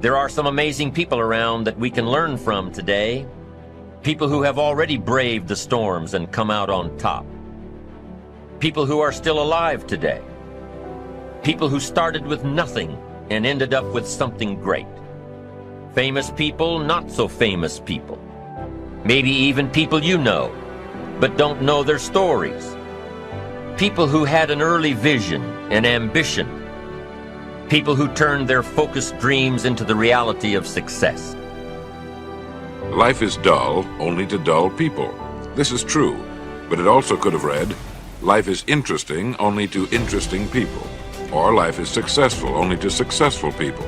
There are some amazing people around that we can learn from today. People who have already braved the storms and come out on top. People who are still alive today. People who started with nothing and ended up with something great. Famous people, not so famous people. Maybe even people you know, but don't know their stories. People who had an early vision and ambition. People who turned their focused dreams into the reality of success. Life is dull only to dull people. This is true, but it also could have read, life is interesting only to interesting people. Or life is successful only to successful people.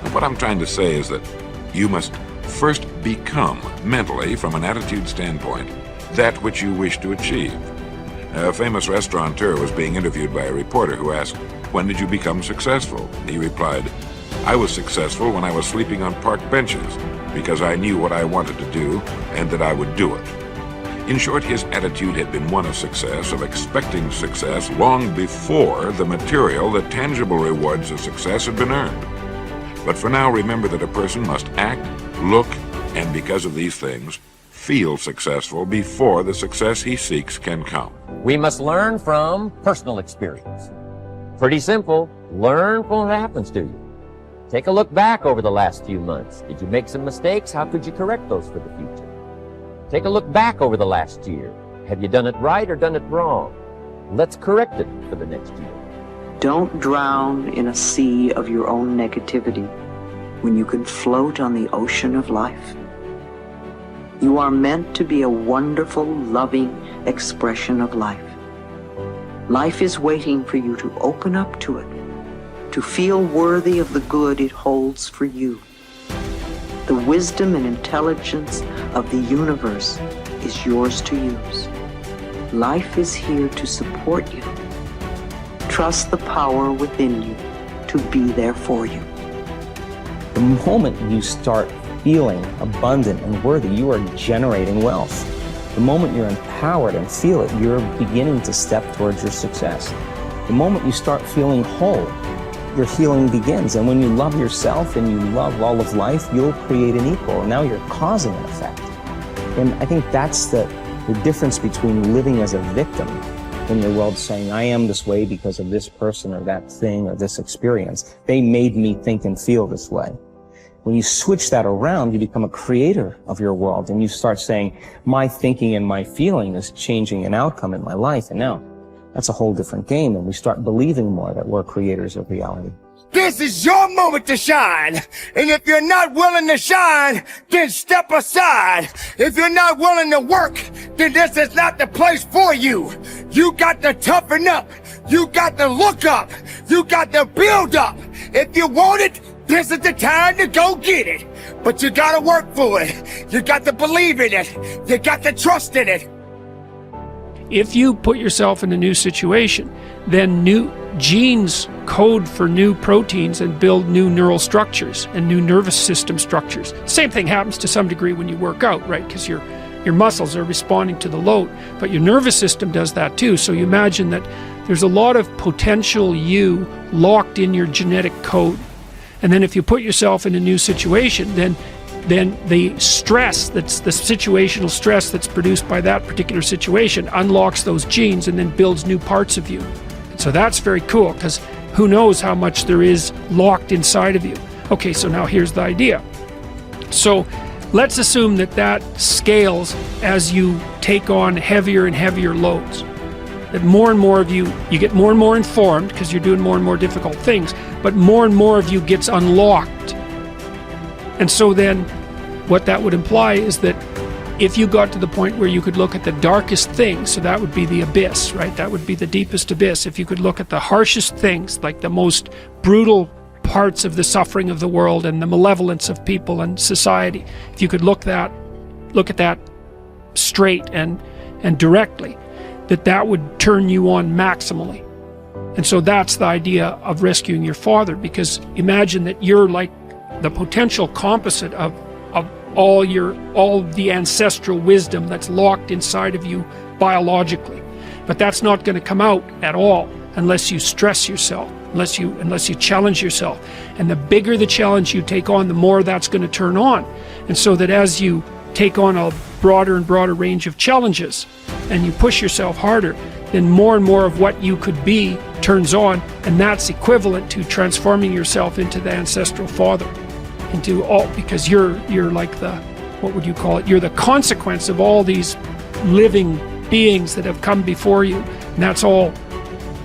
And what I'm trying to say is that you must first become, mentally, from an attitude standpoint, that which you wish to achieve. A famous restaurateur was being interviewed by a reporter who asked, "When did you become successful?" He replied, "I was successful when I was sleeping on park benches, because I knew what I wanted to do and that I would do it." In short, his attitude had been one of success, of expecting success long before the material, the tangible rewards of success had been earned. But for now, remember that a person must act, look, and because of these things, feel successful before the success he seeks can come. We must learn from personal experience. Pretty simple. Learn from what happens to you. Take a look back over the last few months. Did you make some mistakes? How could you correct those for the future? Take a look back over the last year. Have you done it right or done it wrong? Let's correct it for the next year. Don't drown in a sea of your own negativity when you can float on the ocean of life. You are meant to be a wonderful, loving expression of life. Life is waiting for you to open up to it, to feel worthy of the good it holds for you. The wisdom and intelligence of the universe is yours to use. Life is here to support you. Trust the power within you to be there for you. The moment you start feeling abundant and worthy, you are generating wealth. The moment you're empowered and feel it, you're beginning to step towards your success. The moment you start feeling whole, your healing begins. And when you love yourself and you love all of life, you'll create an equal. And now you're causing an effect. And I think that's the difference between living as a victim in your world, saying, I am this way because of this person or that thing or this experience. They made me think and feel this way. When you switch that around, you become a creator of your world, and you start saying, my thinking and my feeling is changing an outcome in my life. And now that's a whole different game, and we start believing more that we're creators of reality. This is your moment to shine. And if you're not willing to shine, then step aside. If you're not willing to work, then this is not the place for you. You got to toughen up. You got to look up. You got to build up. If you want it, this is the time to go get it. But you got to work for it. You got to believe in it. You got to trust in it. If you put yourself in a new situation, then new genes code for new proteins and build new neural structures and new nervous system structures. Same thing happens to some degree when you work out, right? Because your muscles are responding to the load, but your nervous system does that too. So you imagine that there's a lot of potential you locked in your genetic code. And then if you put yourself in a new situation, then the stress, that's the situational stress that's produced by that particular situation, unlocks those genes and then builds new parts of you. So that's very cool, because who knows how much there is locked inside of you. Okay, so now here's the idea. So let's assume that scales as you take on heavier and heavier loads. That more and more of you get more and more informed because you're doing more and more difficult things, but more and more of you gets unlocked. And so then what that would imply is that if you got to the point where you could look at the darkest things, so that would be the abyss, right? That would be the deepest abyss. If you could look at the harshest things, like the most brutal parts of the suffering of the world and the malevolence of people and society, if you could look at that straight and directly, that would turn you on maximally. And so that's the idea of rescuing your father, because imagine that you're like the potential composite of all the ancestral wisdom that's locked inside of you biologically. But that's not going to come out at all unless you stress yourself. unless you challenge yourself. And the bigger the challenge you take on, the more that's going to turn on. And so that as you take on a broader and broader range of challenges and you push yourself harder, then more and more of what you could be turns on, and that's equivalent to transforming yourself into the ancestral father, because you're like the, what would you call it? You're the consequence of all these living beings that have come before you, and that's all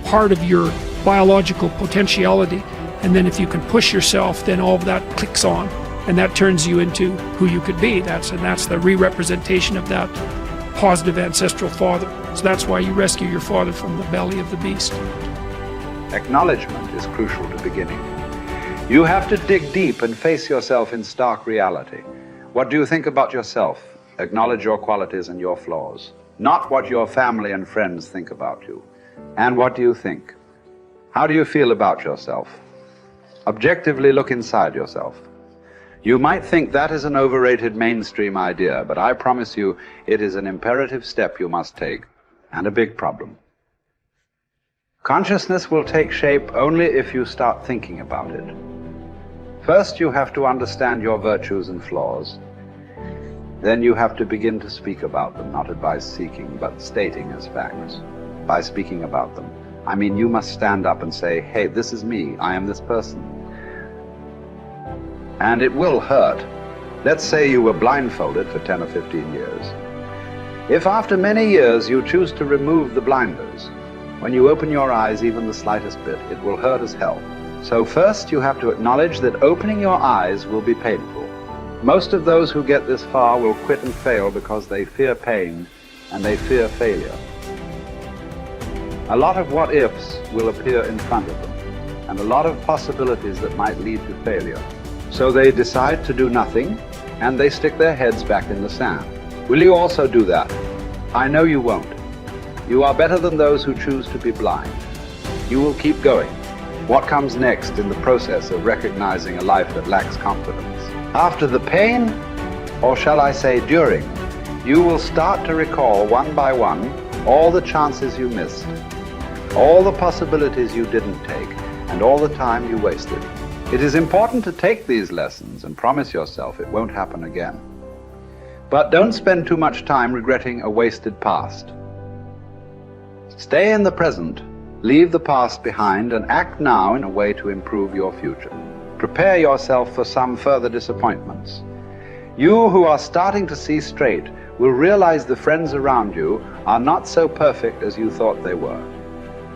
part of your biological potentiality. And then if you can push yourself, then all of that clicks on, and that turns you into who you could be. That's the re-representation of that positive ancestral father. So that's why you rescue your father from the belly of the beast. Acknowledgement is crucial to beginning. You have to dig deep and face yourself in stark reality. What do you think about yourself? Acknowledge your qualities and your flaws, not what your family and friends think about you. And what do you think? How do you feel about yourself? Objectively look inside yourself. You might think that is an overrated mainstream idea, but I promise you it is an imperative step you must take, and a big problem. Consciousness will take shape only if you start thinking about it. First, you have to understand your virtues and flaws. Then you have to begin to speak about them, not advice-seeking, but stating as facts. By speaking about them, I mean you must stand up and say, hey, this is me, I am this person. And it will hurt. Let's say you were blindfolded for 10 or 15 years. If after many years you choose to remove the blinders, when you open your eyes even the slightest bit, it will hurt as hell. So first you have to acknowledge that opening your eyes will be painful. Most of those who get this far will quit and fail because they fear pain and they fear failure. A lot of what-ifs will appear in front of them, and a lot of possibilities that might lead to failure. So they decide to do nothing, and they stick their heads back in the sand. Will you also do that? I know you won't. You are better than those who choose to be blind. You will keep going. What comes next in the process of recognizing a life that lacks confidence? After the pain, or shall I say during, you will start to recall one by one all the chances you missed, all the possibilities you didn't take, and all the time you wasted. It is important to take these lessons and promise yourself it won't happen again. But don't spend too much time regretting a wasted past. Stay in the present, leave the past behind, and act now in a way to improve your future. Prepare yourself for some further disappointments. You who are starting to see straight will realize the friends around you are not so perfect as you thought they were.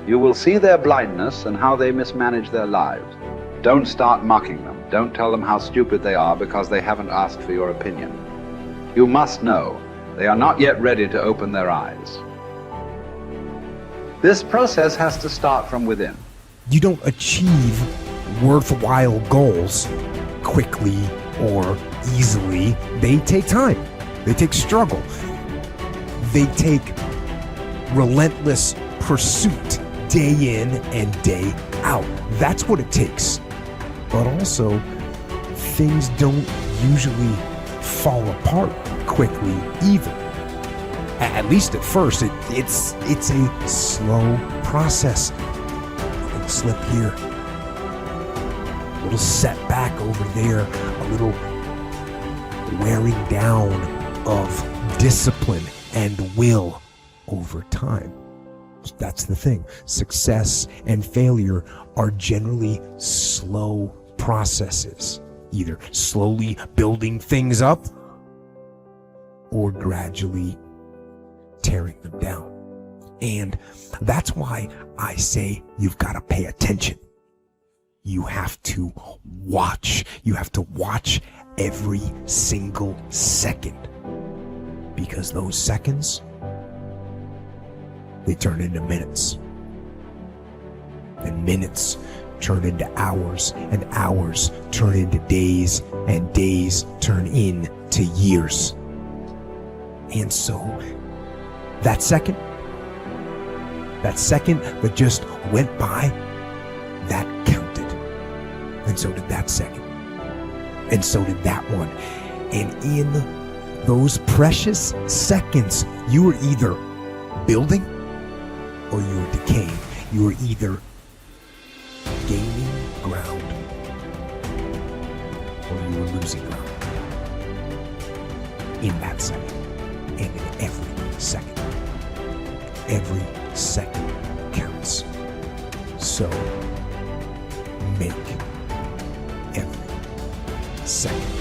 You will see their blindness and how they mismanage their lives. Don't start mocking them. Don't tell them how stupid they are because they haven't asked for your opinion. You must know they are not yet ready to open their eyes. This process has to start from within. You don't achieve worthwhile goals quickly or easily. They take time. They take struggle. They take relentless pursuit, day in and day out. That's what it takes. But also, things don't usually fall apart quickly either. At least at first, it's a slow process. A little slip here, a little setback over there, a little wearing down of discipline and will over time. That's the thing. Success and failure are generally slow processes, either slowly building things up or gradually tearing them down. And that's why I say you've got to pay attention. You have to watch. You have to watch every single second, because those seconds, they turn into minutes, and minutes turn into hours, and hours turn into days, and days turn into years. And so that second that just went by, that counted. And so did that second. And so did that one. And in those precious seconds, you were either building or you were decaying. You were either gaining ground or you were losing ground. In that second, and in every second. Every second counts. So make every second